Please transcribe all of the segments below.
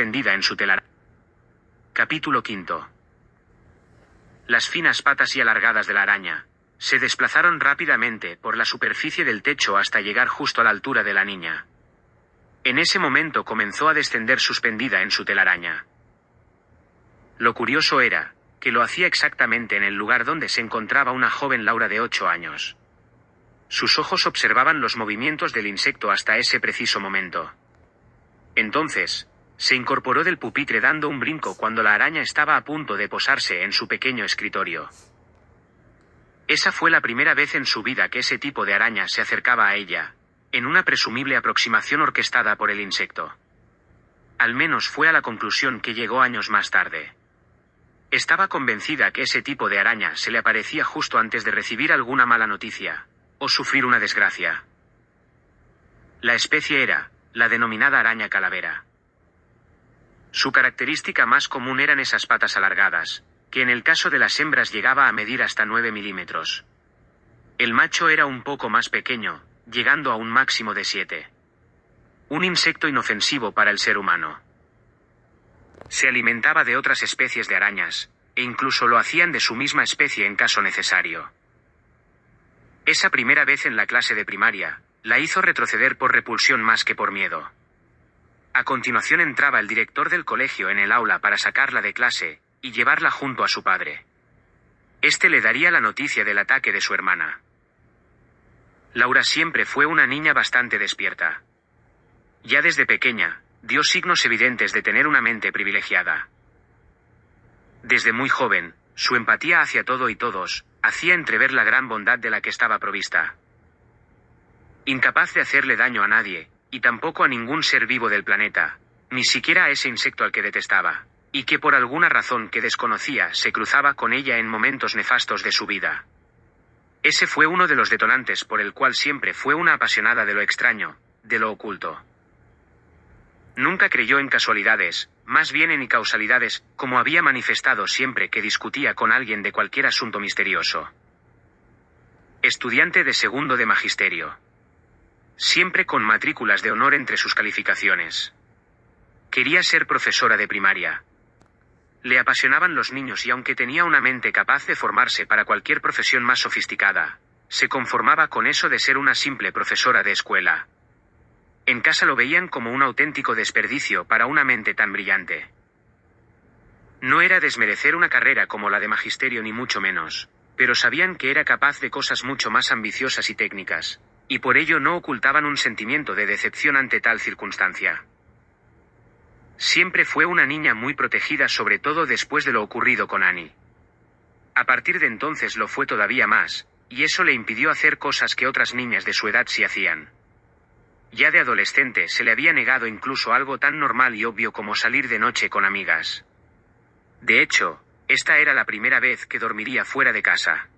tendida en su telaraña. Capítulo 5. Las finas patas y alargadas de la araña se desplazaron rápidamente por la superficie del techo hasta llegar justo a la altura de la niña. En ese momento comenzó a descender suspendida en su telaraña. Lo curioso era que lo hacía exactamente en el lugar donde se encontraba una joven Laura de 8 años. Sus ojos observaban los movimientos del insecto hasta ese preciso momento. Entonces, se incorporó del pupitre dando un brinco cuando la araña estaba a punto de posarse en su pequeño escritorio. Esa fue la primera vez en su vida que ese tipo de araña se acercaba a ella, en una presumible aproximación orquestada por el insecto. Al menos fue a la conclusión que llegó años más tarde. Estaba convencida que ese tipo de araña se le aparecía justo antes de recibir alguna mala noticia, o sufrir una desgracia. La especie era la denominada araña calavera. Su característica más común eran esas patas alargadas, que en el caso de las hembras llegaba a medir hasta 9 milímetros. El macho era un poco más pequeño, llegando a un máximo de 7. Un insecto inofensivo para el ser humano. Se alimentaba de otras especies de arañas, e incluso lo hacían de su misma especie en caso necesario. Esa primera vez en la clase de primaria, la hizo retroceder por repulsión más que por miedo. A continuación entraba el director del colegio en el aula para sacarla de clase, y llevarla junto a su padre. Este le daría la noticia del ataque de su hermana. Laura siempre fue una niña bastante despierta. Ya desde pequeña, dio signos evidentes de tener una mente privilegiada. Desde muy joven, su empatía hacia todo y todos hacía entrever la gran bondad de la que estaba provista. Incapaz de hacerle daño a nadie, y tampoco a ningún ser vivo del planeta, ni siquiera a ese insecto al que detestaba, y que por alguna razón que desconocía se cruzaba con ella en momentos nefastos de su vida. Ese fue uno de los detonantes por el cual siempre fue una apasionada de lo extraño, de lo oculto. Nunca creyó en casualidades, más bien en causalidades, como había manifestado siempre que discutía con alguien de cualquier asunto misterioso. Estudiante de segundo de magisterio. Siempre con matrículas de honor entre sus calificaciones. Quería ser profesora de primaria. Le apasionaban los niños y aunque tenía una mente capaz de formarse para cualquier profesión más sofisticada, se conformaba con eso de ser una simple profesora de escuela. En casa lo veían como un auténtico desperdicio para una mente tan brillante. No era desmerecer una carrera como la de magisterio ni mucho menos, pero sabían que era capaz de cosas mucho más ambiciosas y técnicas, y por ello no ocultaban un sentimiento de decepción ante tal circunstancia. Siempre fue una niña muy protegida, sobre todo después de lo ocurrido con Annie. A partir de entonces lo fue todavía más, y eso le impidió hacer cosas que otras niñas de su edad sí hacían. Ya de adolescente se le había negado incluso algo tan normal y obvio como salir de noche con amigas. De hecho, esta era la primera vez que dormiría fuera de casa.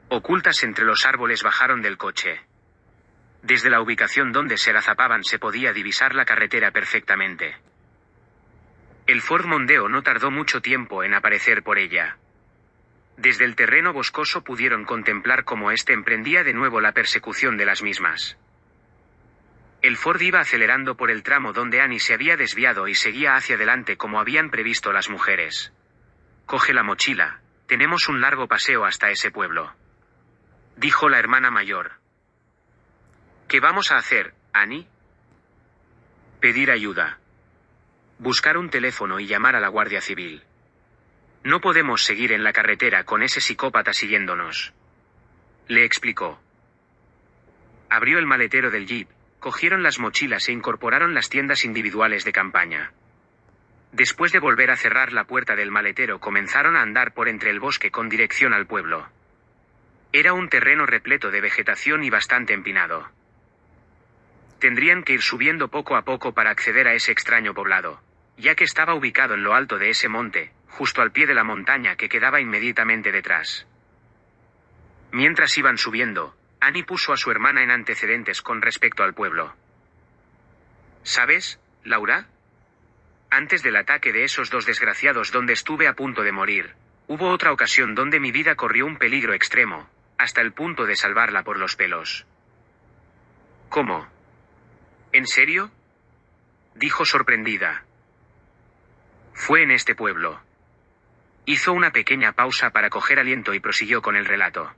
Ocultas entre los árboles bajaron del coche. Desde la ubicación donde se agazapaban se podía divisar la carretera perfectamente. El Ford Mondeo no tardó mucho tiempo en aparecer por ella. Desde el terreno boscoso pudieron contemplar cómo éste emprendía de nuevo la persecución de las mismas. El Ford iba acelerando por el tramo donde Annie se había desviado y seguía hacia adelante como habían previsto las mujeres. «Coge la mochila, tenemos un largo paseo hasta ese pueblo», dijo la hermana mayor. «¿Qué vamos a hacer, Annie?» «Pedir ayuda. Buscar un teléfono y llamar a la Guardia Civil. No podemos seguir en la carretera con ese psicópata siguiéndonos», le explicó. Abrió el maletero del jeep, cogieron las mochilas e incorporaron las tiendas individuales de campaña. Después de volver a cerrar la puerta del maletero comenzaron a andar por entre el bosque con dirección al pueblo. Era un terreno repleto de vegetación y bastante empinado. Tendrían que ir subiendo poco a poco para acceder a ese extraño poblado, ya que estaba ubicado en lo alto de ese monte, justo al pie de la montaña que quedaba inmediatamente detrás. Mientras iban subiendo, Annie puso a su hermana en antecedentes con respecto al pueblo. «¿Sabes, Laura? Antes del ataque de esos dos desgraciados donde estuve a punto de morir, hubo otra ocasión donde mi vida corrió un peligro extremo, hasta el punto de salvarla por los pelos». «¿Cómo? ¿En serio?», dijo sorprendida. Fue en este pueblo. Hizo una pequeña pausa para coger aliento y prosiguió con el relato.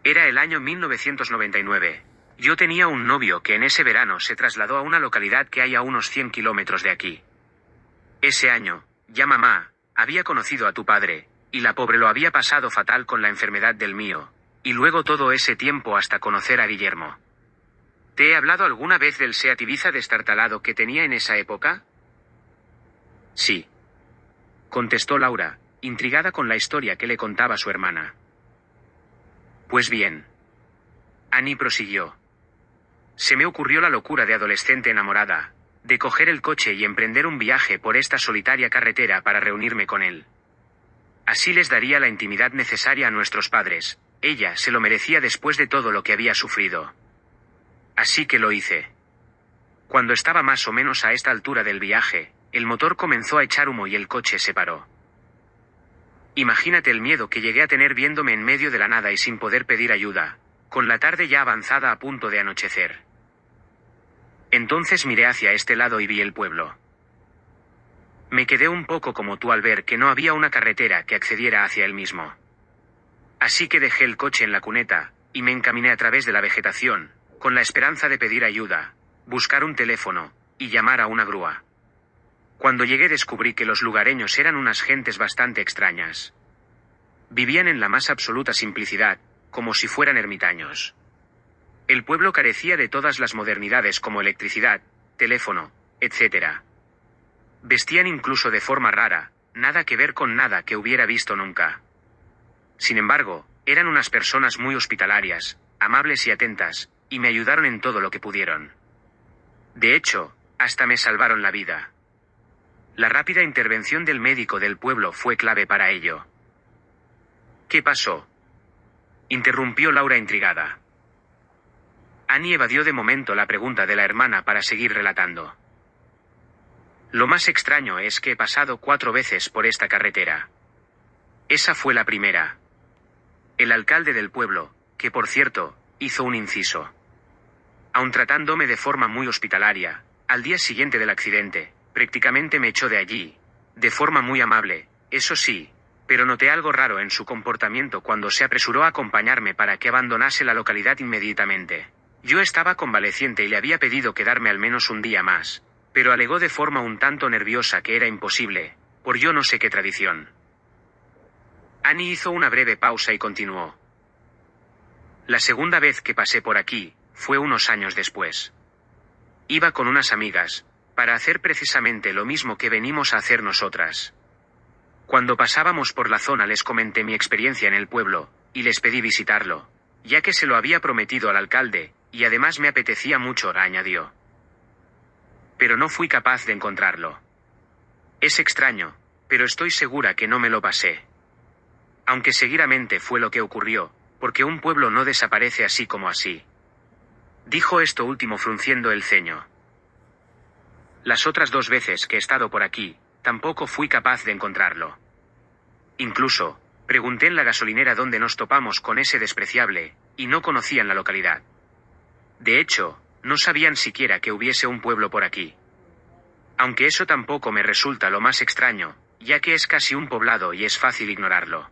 Era el año 1999. Yo tenía un novio que en ese verano se trasladó a una localidad que hay a unos 100 kilómetros de aquí. Ese año, ya mamá, había conocido a tu padre, y la pobre lo había pasado fatal con la enfermedad del mío, y luego todo ese tiempo hasta conocer a Guillermo. ¿Te he hablado alguna vez del Seat Ibiza destartalado que tenía en esa época? Sí. Contestó Laura, intrigada con la historia que le contaba su hermana. Pues bien. Annie prosiguió. Se me ocurrió la locura de adolescente enamorada, de coger el coche y emprender un viaje por esta solitaria carretera para reunirme con él. Así les daría la intimidad necesaria a nuestros padres, ella se lo merecía después de todo lo que había sufrido. Así que lo hice. Cuando estaba más o menos a esta altura del viaje, el motor comenzó a echar humo y el coche se paró. Imagínate el miedo que llegué a tener viéndome en medio de la nada y sin poder pedir ayuda, con la tarde ya avanzada a punto de anochecer. Entonces miré hacia este lado y vi el pueblo. Me quedé un poco como tú al ver que no había una carretera que accediera hacia él mismo. Así que dejé el coche en la cuneta, y me encaminé a través de la vegetación, con la esperanza de pedir ayuda, buscar un teléfono, y llamar a una grúa. Cuando llegué descubrí que los lugareños eran unas gentes bastante extrañas. Vivían en la más absoluta simplicidad, como si fueran ermitaños. El pueblo carecía de todas las modernidades como electricidad, teléfono, etc. Vestían incluso de forma rara, nada que ver con nada que hubiera visto nunca. Sin embargo, eran unas personas muy hospitalarias, amables y atentas, y me ayudaron en todo lo que pudieron. De hecho, hasta me salvaron la vida. La rápida intervención del médico del pueblo fue clave para ello. ¿Qué pasó?, interrumpió Laura intrigada. Annie evadió de momento la pregunta de la hermana para seguir relatando. Lo más extraño es que he pasado 4 veces por esta carretera. Esa fue la primera. El alcalde del pueblo, que por cierto, hizo un inciso. Aun tratándome de forma muy hospitalaria, al día siguiente del accidente, prácticamente me echó de allí, de forma muy amable, eso sí, pero noté algo raro en su comportamiento cuando se apresuró a acompañarme para que abandonase la localidad inmediatamente. Yo estaba convaleciente y le había pedido quedarme al menos un día más, pero alegó de forma un tanto nerviosa que era imposible, por yo no sé qué tradición. Annie hizo una breve pausa y continuó. La segunda vez que pasé por aquí, fue unos años después. Iba con unas amigas, para hacer precisamente lo mismo que venimos a hacer nosotras. Cuando pasábamos por la zona les comenté mi experiencia en el pueblo, y les pedí visitarlo, ya que se lo había prometido al alcalde, y además me apetecía mucho, añadió. Pero no fui capaz de encontrarlo. Es extraño, pero estoy segura que no me lo pasé. Aunque seguidamente fue lo que ocurrió, porque un pueblo no desaparece así como así. Dijo esto último frunciendo el ceño. Las otras 2 veces que he estado por aquí, tampoco fui capaz de encontrarlo. Incluso, pregunté en la gasolinera dónde nos topamos con ese despreciable, y no conocían la localidad. De hecho, no sabían siquiera que hubiese un pueblo por aquí. Aunque eso tampoco me resulta lo más extraño, ya que es casi un poblado y es fácil ignorarlo.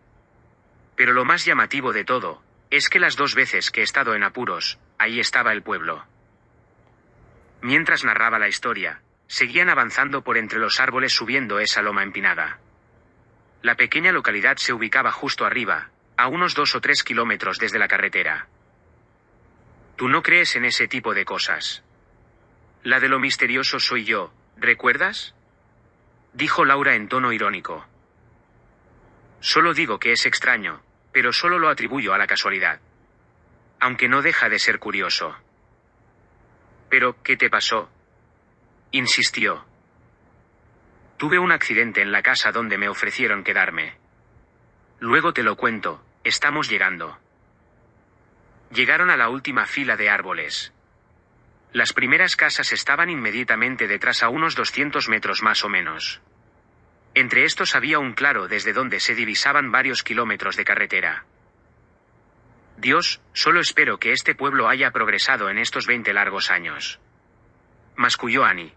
Pero lo más llamativo de todo, es que las 2 veces que he estado en apuros, ahí estaba el pueblo. Mientras narraba la historia, seguían avanzando por entre los árboles subiendo esa loma empinada. La pequeña localidad se ubicaba justo arriba, a unos 2 o 3 kilómetros desde la carretera. Tú no crees en ese tipo de cosas. La de lo misterioso soy yo, ¿recuerdas?, dijo Laura en tono irónico. Solo digo que es extraño, pero solo lo atribuyo a la casualidad. Aunque no deja de ser curioso. ¿Pero qué te pasó?, insistió. Tuve un accidente en la casa donde me ofrecieron quedarme. Luego te lo cuento, estamos llegando. Llegaron a la última fila de árboles. Las primeras casas estaban inmediatamente detrás a unos 200 metros más o menos. Entre estos había un claro desde donde se divisaban varios kilómetros de carretera. Dios, solo espero que este pueblo haya progresado en estos 20 largos años. masculló Annie.